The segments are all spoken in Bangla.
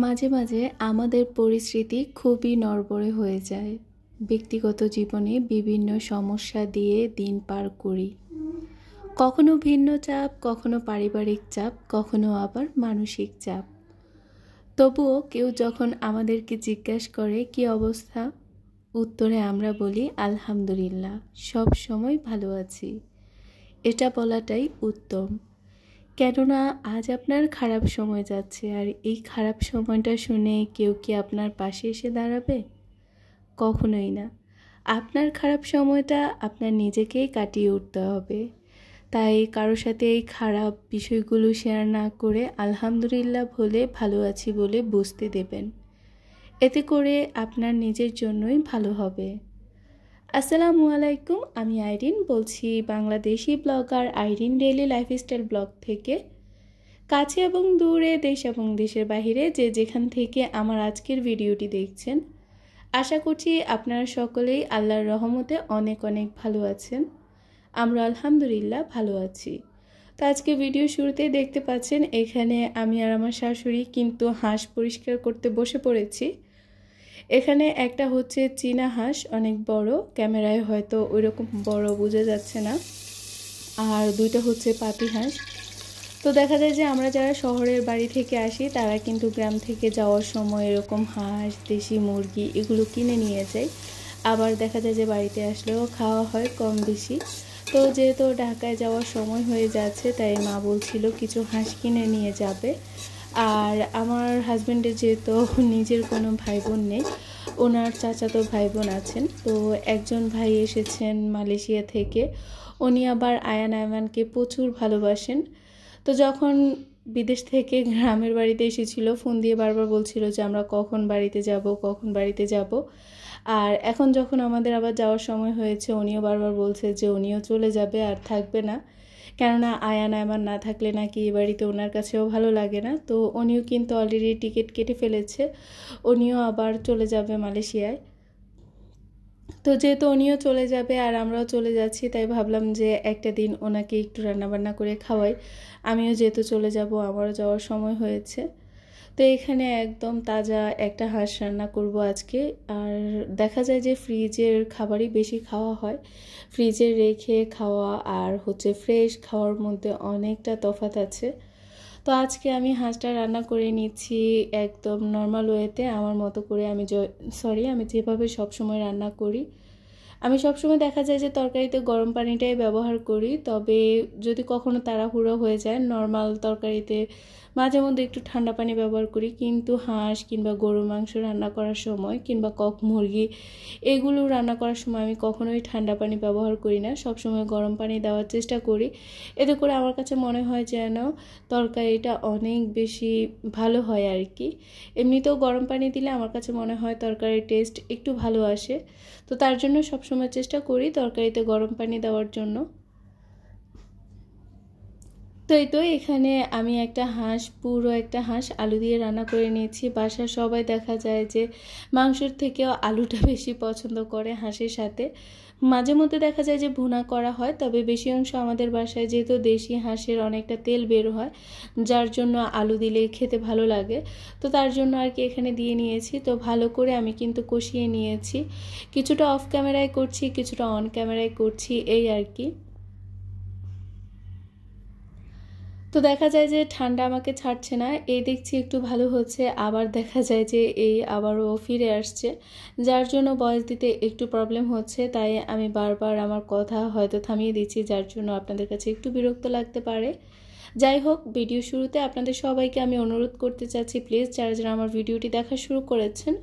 মাঝে মাঝে আমাদের পরিস্থিতি খুবই নড়বড়ে হয়ে যায়। ব্যক্তিগত জীবনে বিভিন্ন সমস্যা দিয়ে দিন পার করি। কখনো ভিন্ন চাপ, কখনো পারিবারিক চাপ, কখনো আবার মানসিক চাপ। তবুও কেউ যখন আমাদেরকে জিজ্ঞাসা করে কি অবস্থা, উত্তরে আমরা বলি আলহামদুলিল্লাহ, সব সময় ভালো আছি। এটা বলাটাই উত্তম। কেননা আজ আপনার খারাপ সময় যাচ্ছে, আর এই খারাপ সময়টা শুনে কেউ কি আপনার পাশে এসে দাঁড়াবে? কখনোই না। আপনার খারাপ সময়টা আপনার নিজেকেই কাটিয়ে উঠতে হবে। তাই কারোর সাথে এই খারাপ বিষয়গুলো শেয়ার না করে আলহামদুলিল্লাহ বলে ভালো আছি বলে বুঝতে দেবেন। এতে করে আপনার নিজের জন্যই ভালো হবে। আসসালামু আলাইকুম, আমি আইরিন বলছি, Bangladeshi blogger Irin daily lifestyle blog থেকে। কাছে এবং দূরে, দেশ এবং দেশের বাইরে যে যেখান থেকে আমার আজকের ভিডিওটি দেখছেন, আশা করছি আপনারা সকলেই আল্লাহর রহমতে অনেক অনেক ভালো আছেন। আমরা আলহামদুলিল্লাহ ভালো আছি। তো আজকে ভিডিও শুরুতেই দেখতে পাচ্ছেন এখানে আমি আর আমার শাশুড়ি কিন্তু হাঁস পরিষ্কার করতে বসে পড়েছি। এখানে একটা হচ্ছে চীনা হাঁস, অনেক বড়, ক্যামেরায় হয়তো ওইরকম বড় বোঝা যাচ্ছে না, আর দুইটা হচ্ছে পাতি হাঁস। তো দেখা যায় যে আমরা যারা শহরের বাড়ি থেকে আসি তারা কিন্তু গ্রাম থেকে যাওয়ার সময় এরকম হাঁস, দেশি মুরগি এগুলো কিনে নিয়ে যায়। আবার দেখা যায় যে বাড়িতে আসলেও খাওয়া হয় কম বেশি। তো যেহেতু ঢাকায় যাওয়ার সময় হয়ে যাচ্ছে, তাই মা বলছিল কিছু হাঁস কিনে নিয়ে যাবে। আর আমার হাজব্যান্ডের যেহেতু নিজের কোনো ভাই বোন নেই, ওনার চাচাতো ভাই বোন আছেন। তো একজন ভাই এসেছেন মালয়েশিয়া থেকে, উনি আবার আয়ান আয়মানকে প্রচুর ভালোবাসেন। তো যখন বিদেশ থেকে গ্রামের বাড়িতে এসেছিল, ফোন দিয়ে বারবার বলছিল যে আমরা কখন বাড়িতে যাব, কখন বাড়িতে যাব। আর এখন যখন আমাদের আবার যাওয়ার সময় হয়েছে, উনিও বারবার বলছে যে উনিও চলে যাবে আর থাকবে না, কেননা আয়ান আয়মান না থাকলে নাকি এই বাড়িতে ওনার কাছেও ভালো লাগে না। তো উনিও কিন্তু অলরেডি টিকিট কেটে ফেলেছে, উনিও আবার চলে যাবে মালয়েশিয়ায়। তো যেহেতু উনিও চলে যাবে আর আমরাও চলে যাচ্ছি, তাই ভাবলাম যে একটা দিন ওনাকে একটু রান্নাবান্না করে খাওয়াই। আমিও যেহেতু চলে যাব, আমারও যাওয়ার সময় হয়েছে। তো এখানে একদম তাজা একটা হাঁস রান্না করব আজকে। আর দেখা যায় যে ফ্রিজের খাবারই বেশি খাওয়া হয়। ফ্রিজে রেখে খাওয়া আর হচ্ছে ফ্রেশ খাওয়ার মধ্যে অনেকটা তফাৎ আছে। তো আজকে আমি হাঁসটা রান্না করে নিচ্ছি একদম নর্মাল ওয়েতে, আমার মতো করে। আমি যেভাবে সবসময় রান্না করি। আমি সবসময় দেখা যায় যে তরকারিতে গরম পানিটাই ব্যবহার করি, তবে যদি কখনো তাড়াহুড়ো হয়ে যায় নর্মাল তরকারিতে মাঝে মধ্যে একটু ঠান্ডা পানি ব্যবহার করি। কিন্তু হাঁস কিংবা গরুর মাংস রান্না করার সময় কিংবা কক মুরগি এগুলো রান্না করার সময় আমি কখনোই ঠান্ডা পানি ব্যবহার করি না, সবসময় গরম পানি দেওয়ার চেষ্টা করি। এতে করে আমার কাছে মনে হয় যেন তরকারিটা অনেক বেশি ভালো হয় আর কি। এমনিতেও গরম পানি দিলে আমার কাছে মনে হয় তরকারির টেস্ট একটু ভালো আসে। তো তার জন্য সবসময় চেষ্টা করি তরকারিতে গরম পানি দেওয়ার জন্য। তো এই তো এখানে আমি পুরো একটা হাঁস আলু দিয়ে রান্না করে নিয়েছি। বাসার সবাই দেখা যায় যে মাংসের থেকেও আলুটা বেশি পছন্দ করে হাঁসের সাথে। মাঝে মধ্যে দেখা যায় যে ভুনা করা হয়, তবে বেশি অংশ আমাদের বাসায় যেহেতু দেশি হাঁসের অনেকটা তেল বের হয়, যার জন্য আলু দিলে খেতে ভালো লাগে। তো তার জন্য আর কি এখানে দিয়ে নিয়েছি। তো ভালো করে আমি কিন্তু কষিয়ে নিয়েছি। কিছুটা অফ ক্যামেরায় করছি, কিছুটা অন ক্যামেরায় করছি, এই আর কি। তো দেখা যায় যে ঠান্ডা আমাকে ছাড়ছে না, এই দেখছি একটু ভালো হচ্ছে, আবার দেখা যায় যে এই আবারও ফিরে আসছে, যার জন্য ভয়েস দিতে একটু প্রবলেম হচ্ছে। তাই আমি বারবার আমার কথা হয়তো থামিয়ে দিচ্ছি, যার জন্য আপনাদের কাছে একটু বিরক্ত লাগতে পারে। যাই হোক, ভিডিও শুরুতে আপনাদের সবাইকে আমি অনুরোধ করতে চাচ্ছি, প্লিজ যারা যারা আমার ভিডিওটি দেখা শুরু করেছেন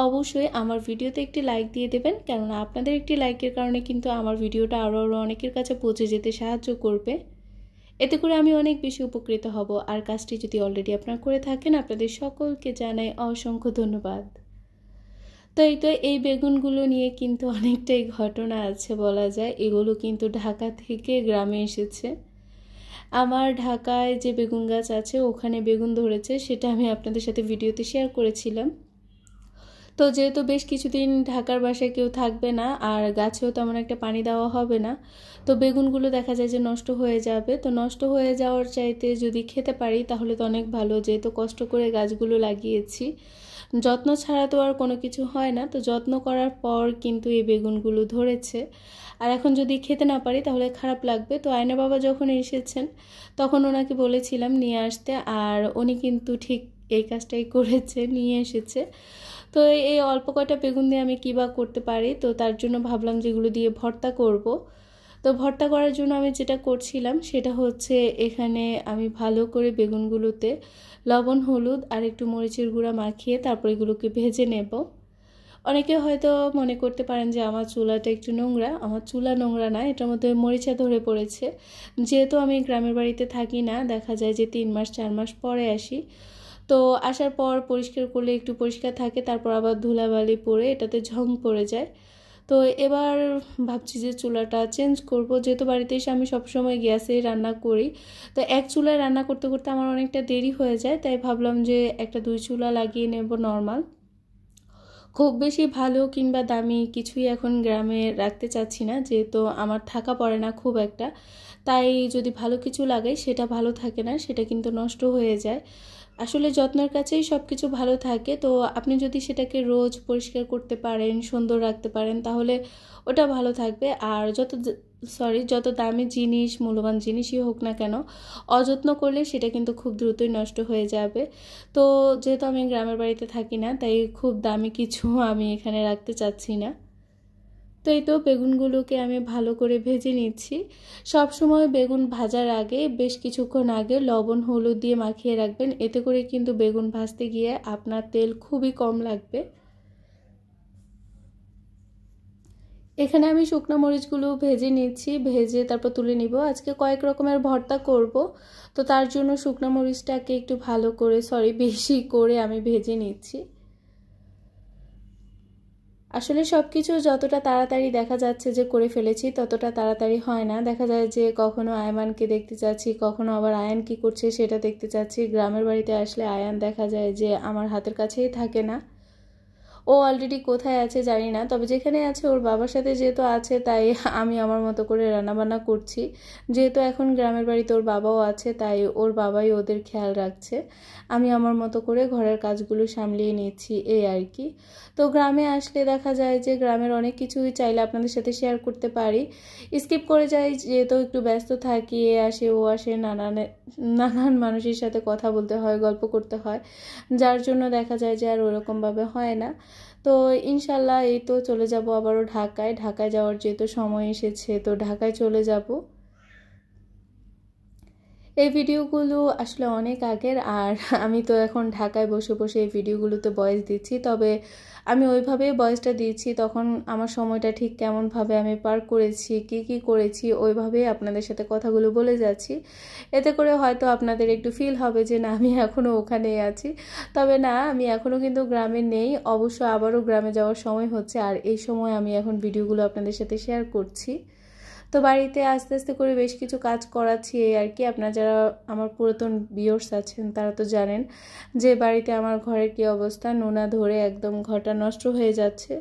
অবশ্যই আমার ভিডিওতে একটি লাইক দিয়ে দেবেন, কেননা আপনাদের একটি লাইকের কারণে কিন্তু আমার ভিডিওটা আরও অনেকের কাছে পৌঁছে যেতে সাহায্য করবে। এতে করে আমি অনেক বেশি উপকৃত হব। আর কাজটি যদি অলরেডি আপনারা করে থাকেন, আপনাদের সকলকে জানাই অসংখ্য ধন্যবাদ। তো এই বেগুনগুলো নিয়ে কিন্তু অনেকটাই ঘটনা আছে বলা যায়। এগুলো কিন্তু ঢাকা থেকে গ্রামে এসেছে। আমার ঢাকায় যে বেগুন গাছ আছে ওখানে বেগুন ধরেছে, সেটা আমি আপনাদের সাথে ভিডিওতে শেয়ার করেছিলাম। তো যেহেতু বেশ কিছুদিন ঢাকার বাসায় কেউ থাকবে না আর গাছেও তেমন একটা পানি দেওয়া হবে না, তো বেগুনগুলো দেখা যায় যে নষ্ট হয়ে যাবে। তো নষ্ট হয়ে যাওয়ার চাইতে যদি খেতে পারি তাহলে তো অনেক ভালো, যেহেতু কষ্ট করে গাছগুলো লাগিয়েছি। যত্ন ছাড়া তো আর কোনো কিছু হয় না, তো যত্ন করার পর কিন্তু এই বেগুনগুলো ধরেছে। আর এখন যদি খেতে না পারি তাহলে খারাপ লাগবে। তো আয়না বাবা যখন এসেছেন তখন ওনাকে বলেছিলাম নিয়ে আসতে, আর উনি কিন্তু ঠিক এই কাজটাই করেছে, নিয়ে এসেছে। তো এই অল্প কয়টা বেগুন দিয়ে আমি কী বা করতে পারি, তো তার জন্য ভাবলাম যেগুলো দিয়ে ভর্তা করব। তো ভর্তা করার জন্য আমি যেটা করছিলাম সেটা হচ্ছে এখানে আমি ভালো করে বেগুনগুলোতে লবণ, হলুদ আর একটু মরিচের গুঁড়া মাখিয়ে তারপর এগুলোকে ভেজে নেব। অনেকে হয়তো মনে করতে পারেন যে আমার চুলাটা একটু নোংরা। আমার চুলা নোংরা না, এটার মধ্যে মরিচা ধরে পড়েছে। যেহেতু আমি গ্রামের বাড়িতে থাকি না, দেখা যায় যে 3 মাস 4 মাস পরে আসি, তো আসার পর পরিষ্কার করলে একটু পরিষ্কার থাকে, তারপর আবার ধুলাবালি পড়ে এটাতে ঝং পড়ে যায়। তো এবার ভাবছি যে চুলাটা চেঞ্জ করব, যেহেতু বাড়িতে এসে আমি সবসময় গ্যাসেই রান্না করি। তো এক চুলায় রান্না করতে করতে আমার অনেকটা দেরি হয়ে যায়, তাই ভাবলাম যে একটা 2 চুলা লাগিয়ে নেব নর্মাল। খুব বেশি ভালো কিংবা দামি কিছুই এখন গ্রামে রাখতে চাচ্ছি না, যেহেতু আমার থাকা পড়ে না খুব একটা। তাই যদি ভালো কিছু লাগাই সেটা ভালো থাকে না, সেটা কিন্তু নষ্ট হয়ে যায়। আসলে যত্নের কাছেই সব কিছু ভালো থাকে। তো আপনি যদি সেটাকে রোজ পরিষ্কার করতে পারেন, সুন্দর রাখতে পারেন, তাহলে ওটা ভালো থাকবে। আর যত দামি জিনিস, মূল্যবান জিনিসই হোক না কেন, অযত্ন করলে সেটা কিন্তু খুব দ্রুতই নষ্ট হয়ে যাবে। তো যেহেতু আমি গ্রামের বাড়িতে থাকি না, তাই খুব দামি কিছু আমি এখানে রাখতে চাচ্ছি না। তো এই তো বেগুনগুলোকে আমি ভালো করে ভেজে নিচ্ছি। সব সময় বেগুন ভাজার আগে বেশ কিছুক্ষণ আগে লবণ, হলুদ দিয়ে মাখিয়ে রাখবেন, এতে করে কিন্তু বেগুন ভাজতে গিয়ে আপনার তেল খুবই কম লাগবে। এখানে আমি শুকনো মরিচগুলো ভেজে নিচ্ছি, ভেজে তারপর তুলে নিব। আজকে কয়েক রকমের ভর্তা করব, তো তার জন্য শুকনো মরিচটাকে একটু ভালো করে বেশি করে আমি ভেজে নিচ্ছি। আসলে সব কিছু যতটা তাড়াতাড়ি দেখা যাচ্ছে যে করে ফেলেছি, ততটা তাড়াতাড়ি হয় না। দেখা যায় যে কখনো আয়মানকে দেখতে চাচ্ছি, কখনো আবার আয়ান কি করছে সেটা দেখতে চাচ্ছি। গ্রামের বাড়িতে আসলে আয়ান দেখা যায় যে আমার হাতের কাছেই থাকে না। ও অলরেডি কোথায় আছে জানি না, তবে যেখানে আছে ওর বাবার সাথে যেহেতু আছে, তাই আমি আমার মতো করে রান্নাবান্না করছি। যেহেতু এখন গ্রামের বাড়িতে ওর বাবাও আছে, তাই ওর বাবাই ওদের খেয়াল রাখছে। আমি আমার মতো করে ঘরের কাজগুলো সামলিয়ে নিচ্ছি, এই আর কি। তো গ্রামে আসলে দেখা যায় যে গ্রামের অনেক কিছুই চাইলে আপনাদের সাথে শেয়ার করতে পারি, স্কিপ করে যাই যেহেতু একটু ব্যস্ত থাকি। এ আসে ও আসে, নানান মানুষের সাথে কথা বলতে হয়, গল্প করতে হয়, যার জন্য দেখা যায় যে আর ওরকমভাবে হয় না। তো ইনশাল্লাহ এই তো চলে যাব আবারও ঢাকায় যাওয়ার যেহেতু সময় এসেছে, তো ঢাকায় চলে যাব। এই ভিডিওগুলো আসলে অনেক আগের, আর আমি তো এখন ঢাকায় বসে বসে এই ভিডিওগুলোতে ভয়েস দিচ্ছি। তবে আমি ওইভাবেই ভয়েসটা দিচ্ছি, তখন আমার সময়টা ঠিক কেমনভাবে আমি পার করেছি, কি করেছি, ওইভাবেই আপনাদের সাথে কথাগুলো বলে যাচ্ছি। এতে করে হয়তো আপনাদের একটু ফিল হবে যে না, আমি এখনও ওখানেই আছি। তবে না, আমি এখনও কিন্তু গ্রামে নেই, অবশ্য আবারও গ্রামে যাওয়ার সময় হচ্ছে, আর এই সময় আমি এখন ভিডিওগুলো আপনাদের সাথে শেয়ার করছি। তো বাড়িতে আস্তে আস্তে করে বেশ কিছু কাজ করাচ্ছি, এই আর কি। আপনারা যারা আমার পুরাতন ভিউয়ার্স আছেন তারা তো জানেন যে বাড়িতে আমার ঘরের কি অবস্থা, নোনা ধরে একদম ঘরটা নষ্ট হয়ে যাচ্ছে।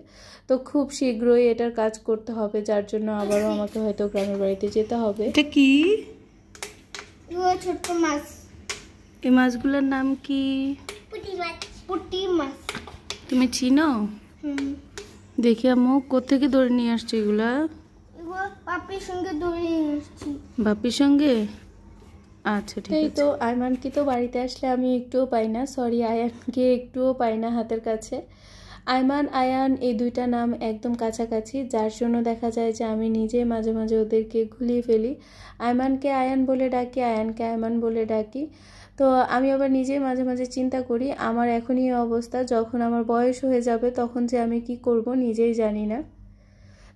তো খুব শীঘ্রই এটার কাজ করতে হবে, যার জন্য আবারও আমাকে হয়তো গ্রামের বাড়িতে যেতে হবে। এটা কি? ছোট মাছ। এই মাছগুলোর নাম কি? পুঁটি মাছ। তুমি চিনো? দেখি আম্মু কোত্থেকে ধরে নিয়ে আসছে এগুলা? বাপির সঙ্গে ধরে আসছি। বাপির সঙ্গে? আচ্ছা, ঠিক আছে। তো আয়মানকে তো বাড়িতে আসলে আমি একটুও পাই না, আয়ানকে একটুও পাই না হাতের কাছে। আয়মান, আয়ান এই দুইটা নাম একদম কাছাকাছি, যার জন্য দেখা যায় যে আমি নিজে মাঝে মাঝে ওদেরকে ঘুলিয়ে ফেলি। আয়মানকে আয়ান বলে ডাকি, আয়ানকে আয়মান বলে ডাকি। তো আমি আবার নিজেই মাঝে মাঝে চিন্তা করি আমার এখনই অবস্থা, যখন আমার বয়স হয়ে যাবে তখন যে আমি কি করব নিজেই জানি না।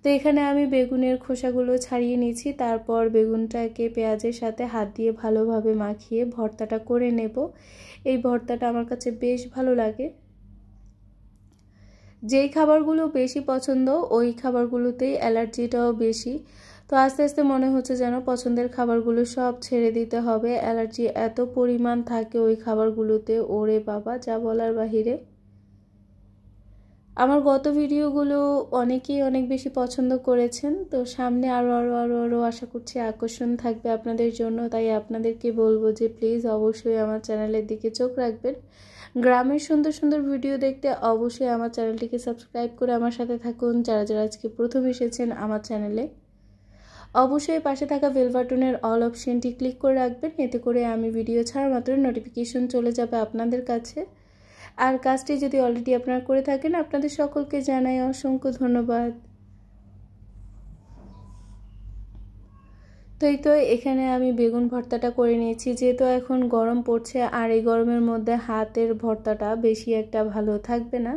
তো এখানে আমি বেগুনের খোসাগুলো ছাড়িয়ে নিয়েছি, তারপর বেগুনটাকে পেঁয়াজের সাথে হাত দিয়ে ভালোভাবে মাখিয়ে ভর্তাটা করে নেব। এই ভর্তাটা আমার কাছে বেশ ভালো লাগে। যেই খাবারগুলো বেশি পছন্দ ওই খাবারগুলোতেই অ্যালার্জিটাও বেশি। তো আস্তে আস্তে মনে হচ্ছে যেন পছন্দের খাবারগুলো সব ছেড়ে দিতে হবে, অ্যালার্জি এত পরিমাণ থাকে ওই খাবারগুলোতে, ওরে বাবা, যা বলার বাহিরে। আমার গত ভিডিওগুলো অনেকেই অনেক বেশি পছন্দ করেছেন, তো সামনে আরও আশা করছি আকর্ষণ থাকবে আপনাদের জন্য। তাই আপনাদেরকে বলবো যে প্লিজ অবশ্যই আমার চ্যানেলের দিকে চোখ রাখবেন। গ্রামের সুন্দর সুন্দর ভিডিও দেখতে অবশ্যই আমার চ্যানেলটিকে সাবস্ক্রাইব করে আমার সাথে থাকুন। যারা যারা আজকে প্রথম এসেছেন আমার চ্যানেলে, অবশ্যই পাশে থাকা বেল বাটনের অল অপশনটি ক্লিক করে রাখবেন। এতে করে আমি ভিডিও ছাড়া মাত্র নোটিফিকেশন চলে যাবে আপনাদের কাছে। আর কাজটি যদি অলরেডি আপনারা করে থাকেন, আপনাদের সকলকে জানাই অসংখ্য ধন্যবাদ। তো এখানে আমি বেগুন ভর্তাটা করে নিয়েছি। যেহেতু এখন গরম পড়ছে আর এই গরমের মধ্যে হাতের ভর্তাটা বেশি একটা ভালো থাকবে না,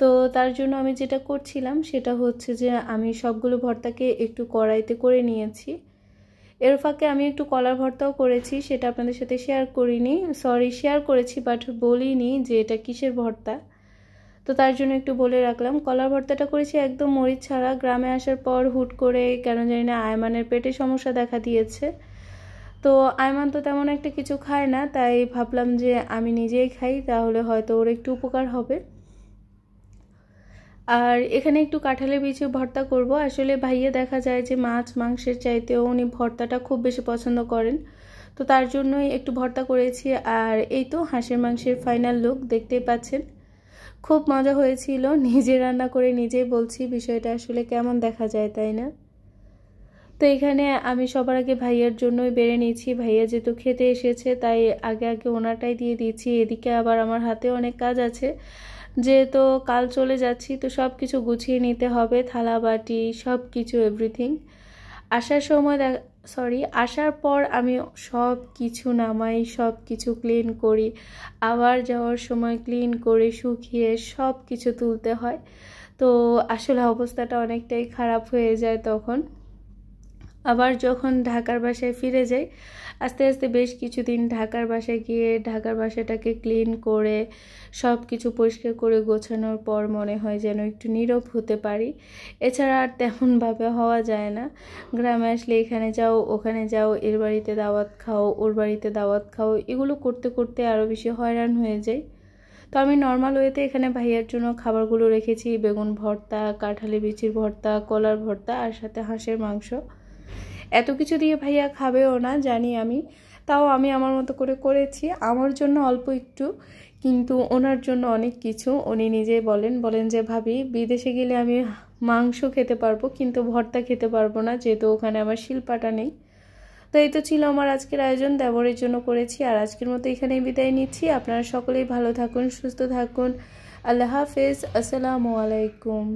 তো তার জন্য আমি যেটা করছিলাম সেটা হচ্ছে যে আমি সবগুলো ভর্তাকে একটু কড়াইতে করে নিয়েছি। এর ফাঁকে আমি একটু কলার ভর্তাও করেছি, সেটা আপনাদের সাথে শেয়ার করিনি, শেয়ার করেছি বাট বলিনি যে এটা কিসের ভর্তা। তো তার জন্য একটু বলে রাখলাম। কলার ভর্তাটা করেছি একদম মরিচ ছাড়া। গ্রামে আসার পর হুট করে কেন জানি না আয়মানের পেটে সমস্যা দেখা দিয়েছে, তো আয়মান তো তেমন একটা কিছু খায় না, তাই ভাবলাম যে আমি নিজেই খাই, তাহলে হয়তো ওর একটু উপকার হবে। আর এখানে একটু কাঁঠালের বিচি ভর্তা করব। আসলে ভাইয়া দেখা যায় যে মাছ মাংসের চাইতেও উনি ভর্তাটা খুব বেশি পছন্দ করেন, তো তার জন্যই একটু ভর্তা করেছি। আর এই তো হাঁসের মাংসের ফাইনাল লুক দেখতেই পাচ্ছেন। খুব মজা হয়েছিল, নিজে রান্না করে নিজেই বলছি বিষয়টা আসলে কেমন দেখা যায়, তাই না? তো এখানে আমি সবার আগে ভাইয়ার জন্যই বেড়ে নিয়েছি। ভাইয়া যেহেতু খেতে এসেছে তাই আগে আগে ওনারটাই দিয়ে দিয়েছি। এদিকে আবার আমার হাতে অনেক কাজ আছে, যেহেতু কাল চলে যাচ্ছি, তো সব কিছু গুছিয়ে নিতে হবে, থালা বাটি সব কিছু এভরিথিং। আসার সময় আসার পর আমি সব কিছু নামাই, সব কিছু ক্লিন করি, আবার যাওয়ার সময় ক্লিন করে শুকিয়ে সব কিছু তুলতে হয়। তো আসলে অবস্থাটা অনেকটাই খারাপ হয়ে যায় তখন। আবার যখন ঢাকার বাসায় ফিরে যাই, আস্তে আস্তে বেশ কিছুদিন ঢাকার বাসায় গিয়ে ঢাকার বাসাটাকে ক্লিন করে সব কিছু পরিষ্কার করে গোছানোর পর মনে হয় যেন একটু নীরব হতে পারি। এছাড়া আর তেমনভাবে হওয়া যায় না। গ্রামে আসলে এখানে যাও ওখানে যাও, এর বাড়িতে দাওয়াত খাও ওর বাড়িতে দাওয়াত খাও, এগুলো করতে করতে আরও বেশি হয়রান হয়ে যায়। তো আমি নর্মাল ওয়েতে এখানে ভাইয়ার জন্য খাবারগুলো রেখেছি, বেগুন ভর্তা, কাঁঠালি বিচির ভর্তা, কলার ভর্তা, আর সাথে হাঁসের মাংস। এত কিছু দিয়ে ভাইয়া খাবেও না জানি আমি, তাও আমি আমার মতো করে করেছি। আমার জন্য অল্প একটু, কিন্তু ওনার জন্য অনেক কিছু। উনি নিজেই বলেন যে ভাবি বিদেশে গেলে আমি মাংস খেতে পারবো কিন্তু ভর্তা খেতে পারবো না, যেহেতু ওখানে আমার শিলপাটা নেই। তো এই তো ছিল আমার আজকের আয়োজন, দেবরের জন্য করেছি। আর আজকের মতো এখানেই বিদায় নিচ্ছি। আপনারা সকলেই ভালো থাকুন, সুস্থ থাকুন। আল্লাহ হাফেজ, আসসালামু আলাইকুম।